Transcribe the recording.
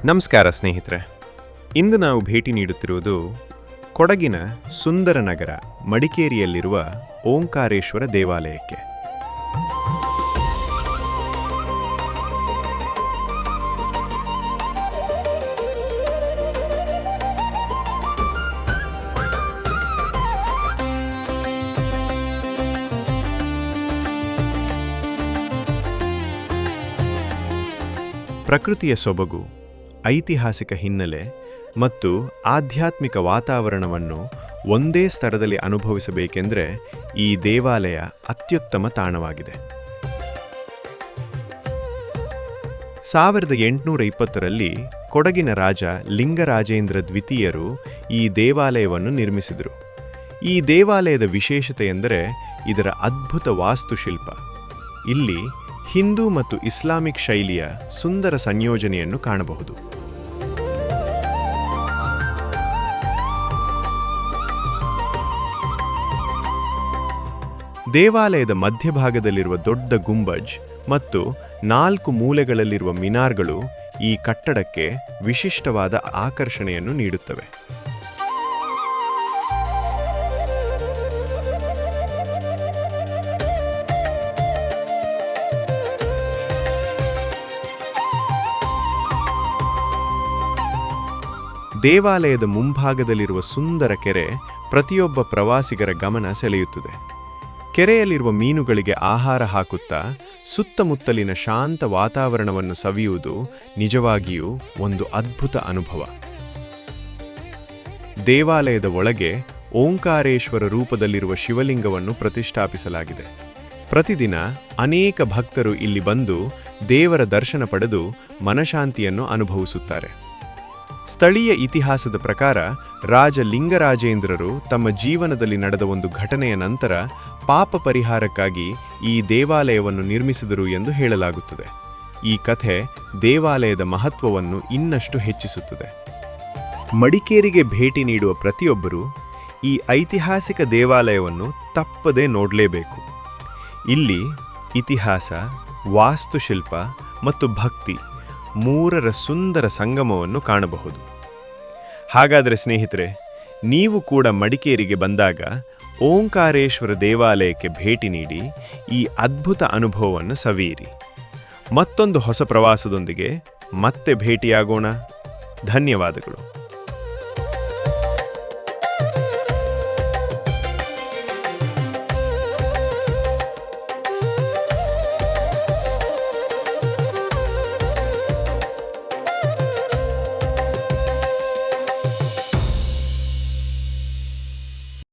ನಮಸ್ಕಾರ ಸ್ನೇಹಿತರೆ. ಇಂದು ನಾವು ಭೇಟಿ ನೀಡುತ್ತಿರುವುದು ಕೊಡಗಿನ ಸುಂದರ ನಗರ ಮಡಿಕೇರಿಯಲ್ಲಿರುವ ಓಂಕಾರೇಶ್ವರ ದೇವಾಲಯಕ್ಕೆ. ಪ್ರಕೃತಿಯ ಸೊಬಗು, ಐತಿಹಾಸಿಕ ಹಿನ್ನೆಲೆ ಮತ್ತು ಆಧ್ಯಾತ್ಮಿಕ ವಾತಾವರಣವನ್ನು ಒಂದೇ ಸ್ತರದಲ್ಲಿ ಅನುಭವಿಸಬೇಕೆಂದರೆ ಈ ದೇವಾಲಯ ಅತ್ಯುತ್ತಮ ತಾಣವಾಗಿದೆ. 1820ರಲ್ಲಿ ಕೊಡಗಿನ ರಾಜ ಲಿಂಗರಾಜೇಂದ್ರ ದ್ವಿತೀಯರು ಈ ದೇವಾಲಯವನ್ನು ನಿರ್ಮಿಸಿದರು. ಈ ದೇವಾಲಯದ ವಿಶೇಷತೆ ಎಂದರೆ ಇದರ ಅದ್ಭುತ ವಾಸ್ತುಶಿಲ್ಪ. ಇಲ್ಲಿ ಹಿಂದೂ ಮತ್ತು ಇಸ್ಲಾಮಿಕ್ ಶೈಲಿಯ ಸುಂದರ ಸಂಯೋಜನೆಯನ್ನು ಕಾಣಬಹುದು. ದೇವಾಲಯದ ಮಧ್ಯಭಾಗದಲ್ಲಿರುವ ದೊಡ್ಡ ಗುಂಬಜ್ ಮತ್ತು 4 ಮೂಲೆಗಳಲ್ಲಿರುವ ಮಿನಾರ್ಗಳು ಈ ಕಟ್ಟಡಕ್ಕೆ ವಿಶಿಷ್ಟವಾದ ಆಕರ್ಷಣೆಯನ್ನು ನೀಡುತ್ತವೆ. ದೇವಾಲಯದ ಮುಂಭಾಗದಲ್ಲಿರುವ ಸುಂದರ ಕೆರೆ ಪ್ರತಿಯೊಬ್ಬ ಪ್ರವಾಸಿಗರ ಗಮನ ಸೆಳೆಯುತ್ತದೆ. ಕೆರೆಯಲ್ಲಿರುವ ಮೀನುಗಳಿಗೆ ಆಹಾರ ಹಾಕುತ್ತಾ ಸುತ್ತಮುತ್ತಲಿನ ಶಾಂತ ವಾತಾವರಣವನ್ನು ಸವಿಯುವುದು ನಿಜವಾಗಿಯೂ ಒಂದು ಅದ್ಭುತ ಅನುಭವ. ದೇವಾಲಯದ ಒಳಗೆ ಓಂಕಾರೇಶ್ವರ ರೂಪದಲ್ಲಿರುವ ಶಿವಲಿಂಗವನ್ನು ಪ್ರತಿಷ್ಠಾಪಿಸಲಾಗಿದೆ. ಪ್ರತಿದಿನ ಅನೇಕ ಭಕ್ತರು ಇಲ್ಲಿ ಬಂದು ದೇವರ ದರ್ಶನ ಪಡೆದು ಮನಶಾಂತಿಯನ್ನು ಅನುಭವಿಸುತ್ತಾರೆ. ಸ್ಥಳೀಯ ಇತಿಹಾಸದ ಪ್ರಕಾರ ರಾಜ ಲಿಂಗರಾಜೇಂದ್ರರು ತಮ್ಮ ಜೀವನದಲ್ಲಿ ನಡೆದ ಒಂದು ಘಟನೆಯ ನಂತರ ಪಾಪ ಪರಿಹಾರಕ್ಕಾಗಿ ಈ ದೇವಾಲಯವನ್ನು ನಿರ್ಮಿಸಿದರು ಎಂದು ಹೇಳಲಾಗುತ್ತದೆ. ಈ ಕಥೆ ದೇವಾಲಯದ ಮಹತ್ವವನ್ನು ಇನ್ನಷ್ಟು ಹೆಚ್ಚಿಸುತ್ತದೆ. ಮಡಿಕೇರಿಗೆ ಭೇಟಿ ನೀಡುವ ಪ್ರತಿಯೊಬ್ಬರೂ ಈ ಐತಿಹಾಸಿಕ ದೇವಾಲಯವನ್ನು ತಪ್ಪದೇ ನೋಡಲೇಬೇಕು. ಇಲ್ಲಿ ಇತಿಹಾಸ, ವಾಸ್ತುಶಿಲ್ಪ ಮತ್ತು ಭಕ್ತಿ ಮೂರರ ಸುಂದರ ಸಂಗಮವನ್ನು ಕಾಣಬಹುದು. ಹಾಗಾದರೆ ಸ್ನೇಹಿತರೆ, ನೀವು ಕೂಡ ಮಡಿಕೇರಿಗೆ ಬಂದಾಗ ಓಂಕಾರೇಶ್ವರ ದೇವಾಲಯಕ್ಕೆ ಭೇಟಿ ನೀಡಿ ಈ ಅದ್ಭುತ ಅನುಭವವನ್ನು ಸವಿಯಿರಿ. ಮತ್ತೊಂದು ಹೊಸ ಪ್ರವಾಸದೊಂದಿಗೆ ಮತ್ತೆ ಭೇಟಿಯಾಗೋಣ. ಧನ್ಯವಾದಗಳು.